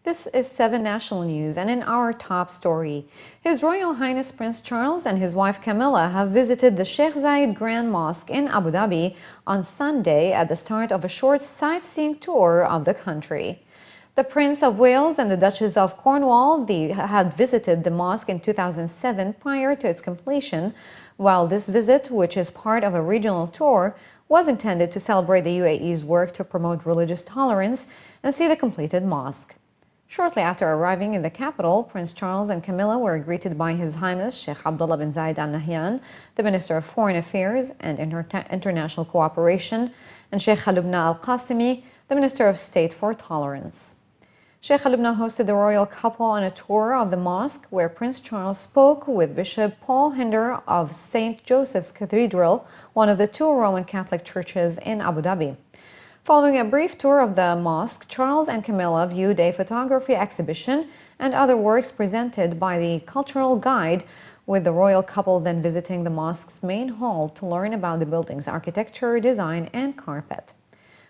This is 7 National News, and in our top story, His Royal Highness Prince Charles and his wife Camilla have visited the Sheikh Zayed Grand Mosque in Abu Dhabi on Sunday at the start of a short sightseeing tour of the country. The Prince of Wales and the Duchess of Cornwall had visited the mosque in 2007 prior to its completion, while this visit, which is part of a regional tour, was intended to celebrate the UAE's work to promote religious tolerance and see the completed mosque. Shortly after arriving in the capital, Prince Charles and Camilla were greeted by His Highness Sheikh Abdullah bin Zayed Al Nahyan, the Minister of Foreign Affairs and International Cooperation, and Sheikh Lubna Al Qasimi, the Minister of State for Tolerance. Sheikh Lubna hosted the royal couple on a tour of the mosque, where Prince Charles spoke with Bishop Paul Hinder of St. Joseph's Cathedral, one of the 2 Roman Catholic churches in Abu Dhabi. Following a brief tour of the mosque, Charles and Camilla viewed a photography exhibition and other works presented by the cultural guide, with the royal couple then visiting the mosque's main hall to learn about the building's architecture, design, and carpet.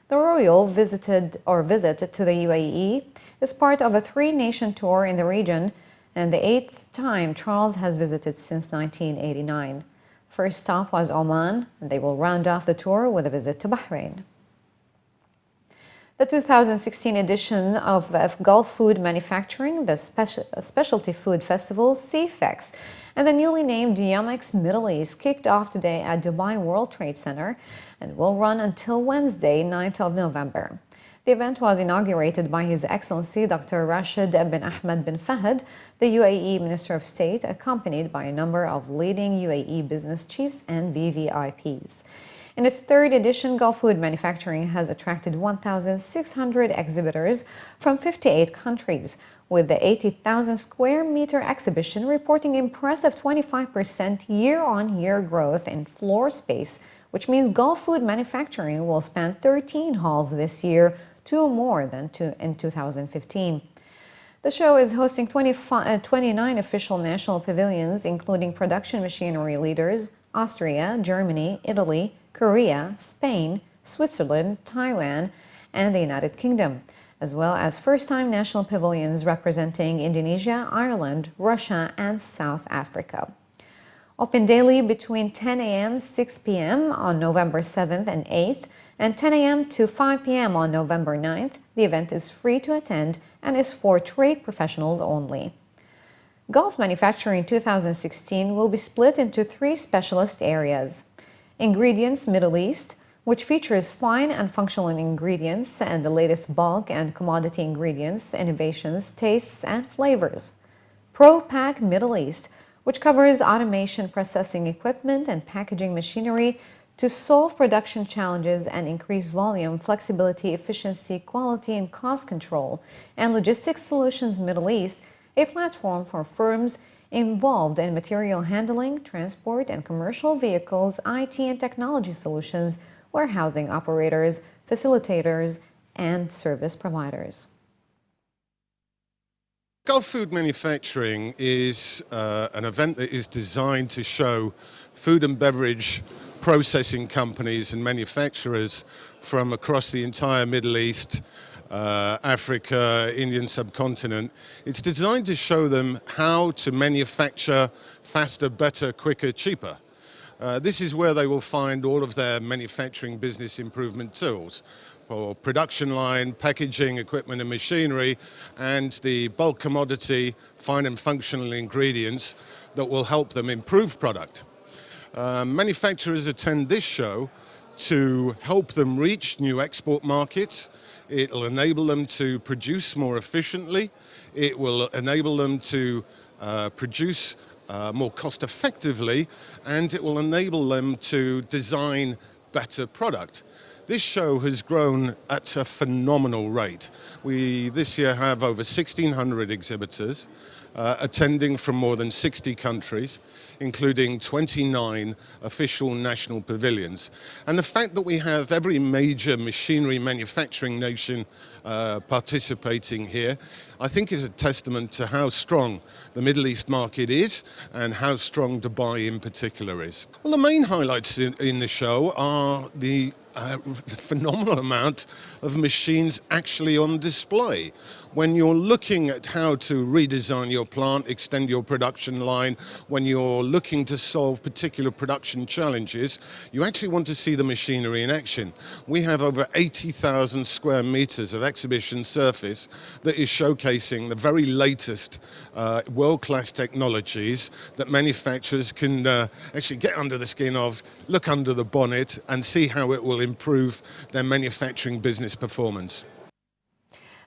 The royal visit to the UAE is part of a 3-nation tour in the region and the 8th time Charles has visited since 1989. First stop was Oman, and they will round off the tour with a visit to Bahrain. The 2016 edition of Gulfood Manufacturing, the specialty food festival, CFEX, and the newly named Yamex Middle East kicked off today at Dubai World Trade Center and will run until Wednesday, 9th of November. The event was inaugurated by His Excellency Dr. Rashid bin Ahmed bin Fahd, the UAE Minister of State, accompanied by a number of leading UAE business chiefs and VVIPs. In its 3rd edition, Gulfood Manufacturing has attracted 1,600 exhibitors from 58 countries, with the 80,000 square meter exhibition reporting impressive 25% year-on-year growth in floor space, which means Gulfood Manufacturing will span 13 halls this year, 2 more than in 2015. The show is hosting 29 official national pavilions, including production machinery leaders, Austria, Germany, Italy, Korea, Spain, Switzerland, Taiwan, and the United Kingdom, as well as first-time national pavilions representing Indonesia, Ireland, Russia, and South Africa. Open daily between 10 a.m. 6 p.m. on November 7th and 8th, and 10 a.m. to 5 p.m. on November 9th. The event is free to attend and is for trade professionals only. Gulf Manufacturing 2016 will be split into 3 specialist areas. Ingredients Middle East, which features fine and functional ingredients and the latest bulk and commodity ingredients, innovations, tastes, and flavors. ProPack Middle East, which covers automation, processing equipment, and packaging machinery to solve production challenges and increase volume, flexibility, efficiency, quality, and cost control. And Logistics Solutions Middle East, a platform for firms involved in material handling, transport, and commercial vehicles, IT and technology solutions, warehousing operators, facilitators, and service providers. Gulfood Manufacturing is an event that is designed to show food and beverage processing companies and manufacturers from across the entire Middle East, Africa, Indian subcontinent. It's designed to show them how to manufacture faster, better, quicker, cheaper. This is where they will find all of their manufacturing business improvement tools for production line, packaging, equipment and machinery, and the bulk commodity, fine and functional ingredients that will help them improve product. Manufacturers attend this show to help them reach new export markets. It will enable them to produce more efficiently. It will enable them to produce more cost effectively, and it will enable them to design better product. This show has grown at a phenomenal rate. We this year have over 1,600 exhibitors attending from more than 60 countries, including 29 official national pavilions. And the fact that we have every major machinery manufacturing nation participating here, I think is a testament to how strong the Middle East market is and how strong Dubai in particular is. Well, the main highlights in the show are the a phenomenal amount of machines actually on display. When you're looking at how to redesign your plant, extend your production line, when you're looking to solve particular production challenges, you actually want to see the machinery in action. We have over 80,000 square meters of exhibition surface that is showcasing the very latest world-class technologies that manufacturers can actually get under the skin of, look under the bonnet and see how it will improve their manufacturing business performance.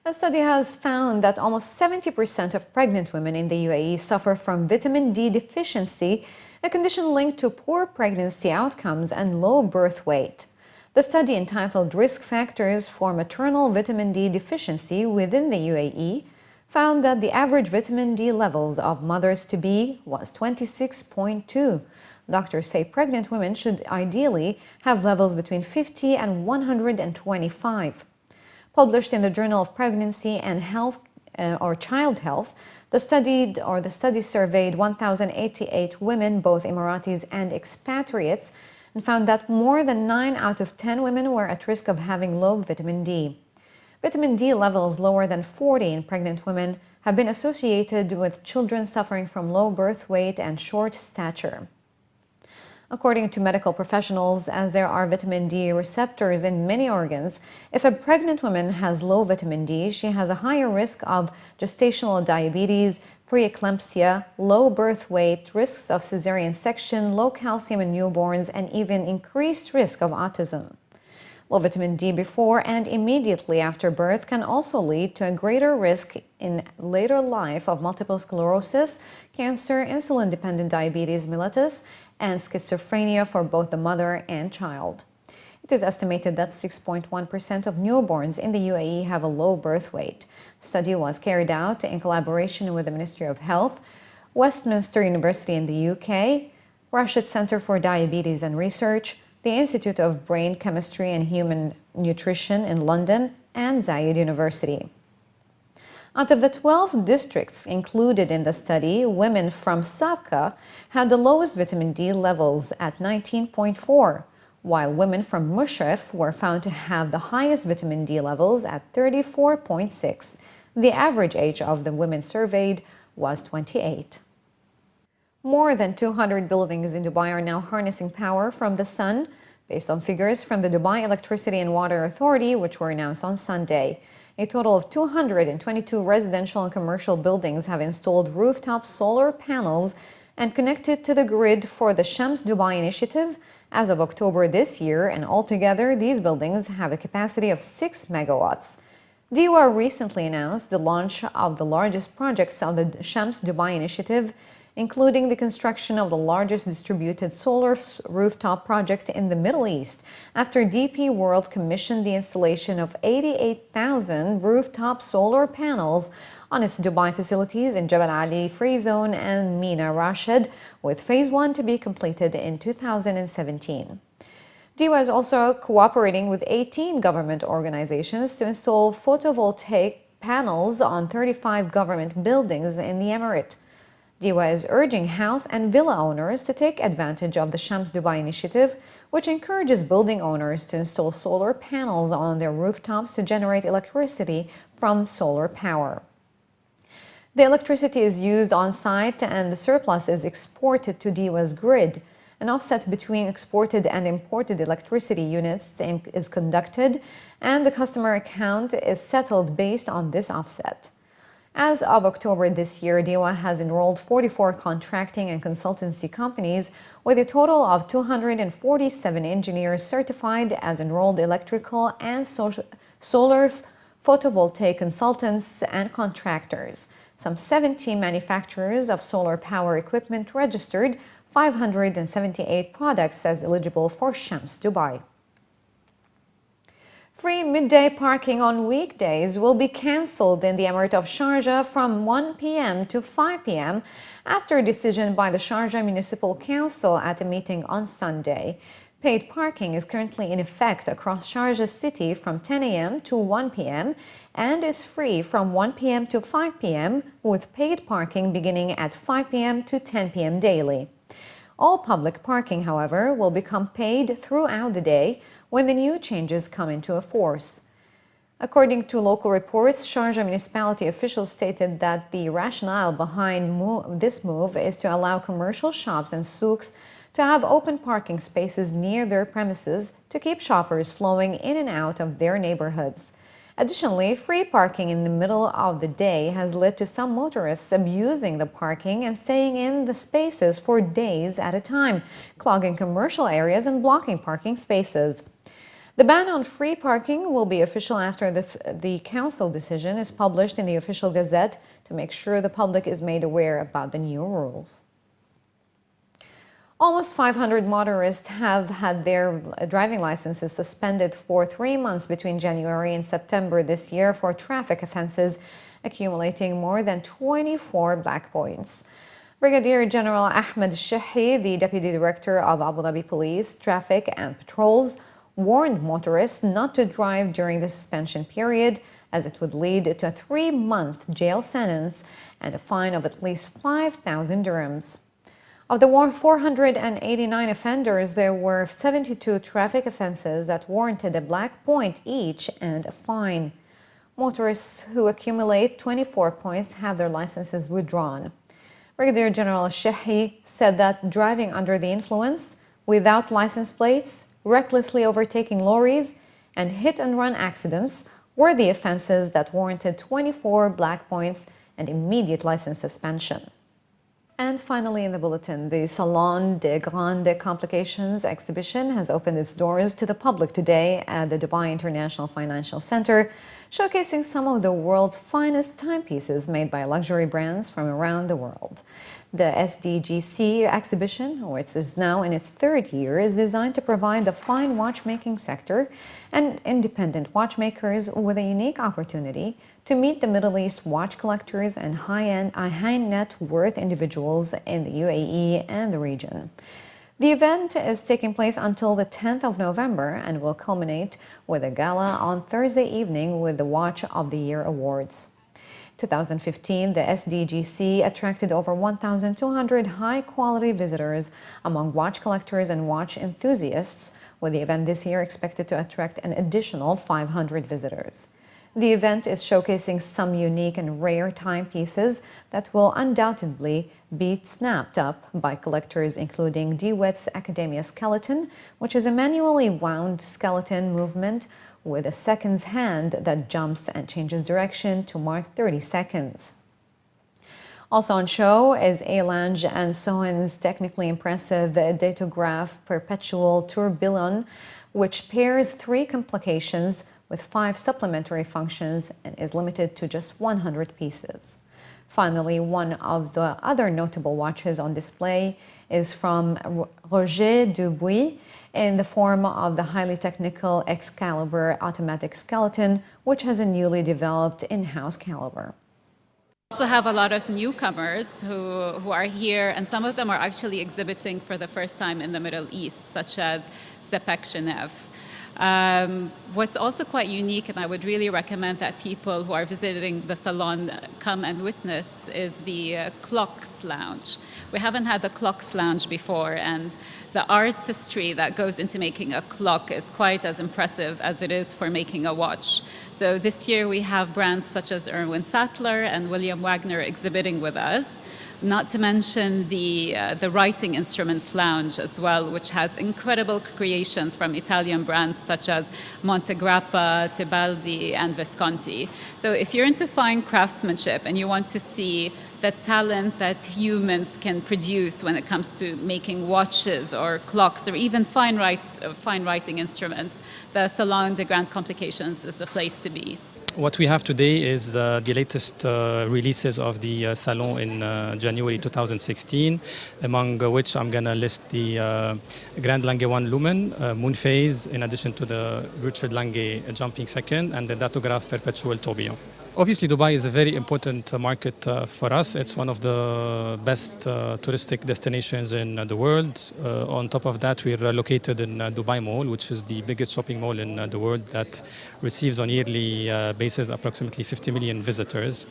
A study has found that almost 70% of pregnant women in the UAE suffer from vitamin D deficiency, a condition linked to poor pregnancy outcomes and low birth weight. The study, entitled Risk Factors for Maternal Vitamin D Deficiency within the UAE, found that the average vitamin D levels of mothers-to-be was 26.2. Doctors say pregnant women should ideally have levels between 50 and 125. Published in the Journal of Pregnancy and Health or Child Health, the study surveyed 1,088 women, both Emiratis and expatriates, and found that more than 9 out of 10 women were at risk of having low vitamin D. Vitamin D levels lower than 40 in pregnant women have been associated with children suffering from low birth weight and short stature. According to medical professionals, as there are vitamin D receptors in many organs, if a pregnant woman has low vitamin D, she has a higher risk of gestational diabetes, preeclampsia, low birth weight, risks of cesarean section, low calcium in newborns, and even increased risk of autism. Low vitamin D before and immediately after birth can also lead to a greater risk in later life of multiple sclerosis, cancer, insulin-dependent diabetes mellitus, and schizophrenia for both the mother and child. It is estimated that 6.1% of newborns in the UAE have a low birth weight. The study was carried out in collaboration with the Ministry of Health, Westminster University in the UK, Rashid Center for Diabetes and Research, the Institute of Brain Chemistry and Human Nutrition in London, and Zayed University. Out of the 12 districts included in the study, women from Sabqa had the lowest vitamin D levels at 19.4, while women from Mushrif were found to have the highest vitamin D levels at 34.6. The average age of the women surveyed was 28. More than 200 buildings in Dubai are now harnessing power from the sun, based on figures from the Dubai Electricity and Water Authority, which were announced on Sunday. A total of 222 residential and commercial buildings have installed rooftop solar panels and connected to the grid for the Shams Dubai initiative as of October this year, and altogether these buildings have a capacity of 6 megawatts. DIWA recently announced the launch of the largest projects of the Shams Dubai initiative, including the construction of the largest distributed solar rooftop project in the Middle East, after DP World commissioned the installation of 88,000 rooftop solar panels on its Dubai facilities in Jebel Ali Free Zone and Mina Rashid, with Phase 1 to be completed in 2017. DIWA is also cooperating with 18 government organizations to install photovoltaic panels on 35 government buildings in the Emirate. DIWA is urging house and villa owners to take advantage of the Shams Dubai initiative, which encourages building owners to install solar panels on their rooftops to generate electricity from solar power. The electricity is used on site and the surplus is exported to DIWA's grid. An offset between exported and imported electricity units is conducted, and the customer account is settled based on this offset. As of October this year, DIWA has enrolled 44 contracting and consultancy companies with a total of 247 engineers certified as enrolled electrical and solar photovoltaic consultants and contractors. Some 70 manufacturers of solar power equipment registered 578 products as eligible for Shams Dubai. Free midday parking on weekdays will be cancelled in the Emirate of Sharjah from 1 p.m. to 5 p.m. after a decision by the Sharjah Municipal Council at a meeting on Sunday. Paid parking is currently in effect across Sharjah city from 10 a.m. to 1 p.m. and is free from 1 p.m. to 5 p.m. with paid parking beginning at 5 p.m. to 10 p.m. daily. All public parking, however, will become paid throughout the day, when the new changes come into force. According to local reports, Sharjah municipality officials stated that the rationale behind this move is to allow commercial shops and souks to have open parking spaces near their premises to keep shoppers flowing in and out of their neighborhoods. Additionally, free parking in the middle of the day has led to some motorists abusing the parking and staying in the spaces for days at a time, clogging commercial areas and blocking parking spaces. The ban on free parking will be official after the council decision is published in the official gazette to make sure the public is made aware about the new rules. Almost 500 motorists have had their driving licenses suspended for 3 months between January and September this year for traffic offenses, accumulating more than 24 black points. Brigadier General Ahmed Sheikh, the Deputy Director of Abu Dhabi Police, Traffic and Patrols, warned motorists not to drive during the suspension period, as it would lead to a 3-month jail sentence and a fine of at least 5,000 dirhams. Of the 489 offenders, there were 72 traffic offenses that warranted a black point each and a fine. Motorists who accumulate 24 points have their licenses withdrawn. Brigadier General Sheikh said that driving under the influence, without license plates, recklessly overtaking lorries, and hit-and-run accidents were the offenses that warranted 24 black points and immediate license suspension. And finally in the bulletin, the Salon des Grandes Complications exhibition has opened its doors to the public today at the Dubai International Financial Center, showcasing some of the world's finest timepieces made by luxury brands from around the world. The SDGC exhibition, which is now in its 3rd year, is designed to provide the fine watchmaking sector and independent watchmakers with a unique opportunity to meet the Middle East watch collectors and high net worth individuals in the UAE and the region. The event is taking place until the 10th of November and will culminate with a gala on Thursday evening with the Watch of the Year Awards. 2015, the SDGC attracted over 1,200 high-quality visitors among watch collectors and watch enthusiasts, with the event this year expected to attract an additional 500 visitors. The event is showcasing some unique and rare timepieces that will undoubtedly be snapped up by collectors, including DeWitt's Academia skeleton, which is a manually wound skeleton movement with a seconds hand that jumps and changes direction to mark 30 seconds. Also on show is Lange & Sohen's technically impressive datograph perpetual tourbillon, which pairs 3 complications with 5 supplementary functions and is limited to just 100 pieces. Finally, one of the other notable watches on display is from Roger Dubuis in the form of the highly technical Excalibur automatic skeleton, which has a newly developed in-house caliber. We also have a lot of newcomers who are here, and some of them are actually exhibiting for the first time in the Middle East, such as Sepek. What's also quite unique, and I would really recommend that people who are visiting the salon come and witness, is the Clocks Lounge. We haven't had the Clocks Lounge before, and the artistry that goes into making a clock is quite as impressive as it is for making a watch. So this year we have brands such as Erwin Sattler and William Wagner exhibiting with us. Not to mention the writing instruments lounge as well, which has incredible creations from Italian brands such as Montegrappa, Tebaldi, and Visconti. So if you're into fine craftsmanship and you want to see the talent that humans can produce when it comes to making watches or clocks or even fine writing instruments, the Salon des Grandes Complications is the place to be. What we have today is the latest releases of the Salon in January 2016, among which I'm going to list the Grand Lange 1 Lumen, Moon Phase, in addition to the Richard Lange Jumping Second, and the Datograph Perpetual Tourbillon. Obviously, Dubai is a very important market for us. It's one of the best touristic destinations in the world. On top of that, we're located in Dubai Mall, which is the biggest shopping mall in the world that receives on a yearly basis approximately 50 million visitors.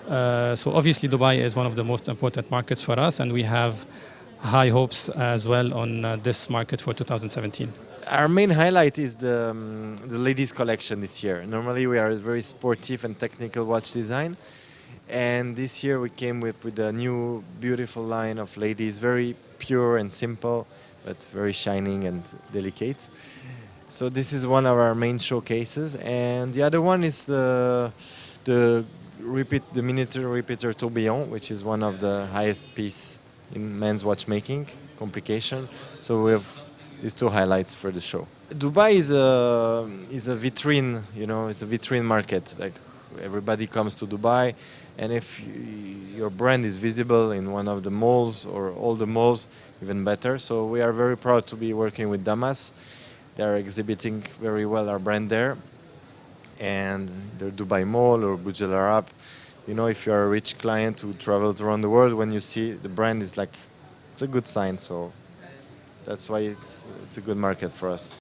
So obviously, Dubai is one of the most important markets for us, and we have high hopes as well on this market for 2017. Our main highlight is the ladies collection this year. Normally we are a very sportive and technical watch design, and this year we came with a new beautiful line of ladies, very pure and simple, but very shining and delicate. So this is one of our main showcases, and the other one is the miniature repeater tourbillon, which is one of the highest piece in men's watchmaking complication. So we have these two highlights for the show. Dubai is a vitrine, you know, it's a vitrine market. Like everybody comes to Dubai, and if your brand is visible in one of the malls or all the malls, even better. So we are very proud to be working with Damas. They are exhibiting very well our brand there, and the Dubai Mall or Burj Al Arab. You know, if you're a rich client who travels around the world, when you see the brand is like, it's a good sign. So that's why it's a good market for us.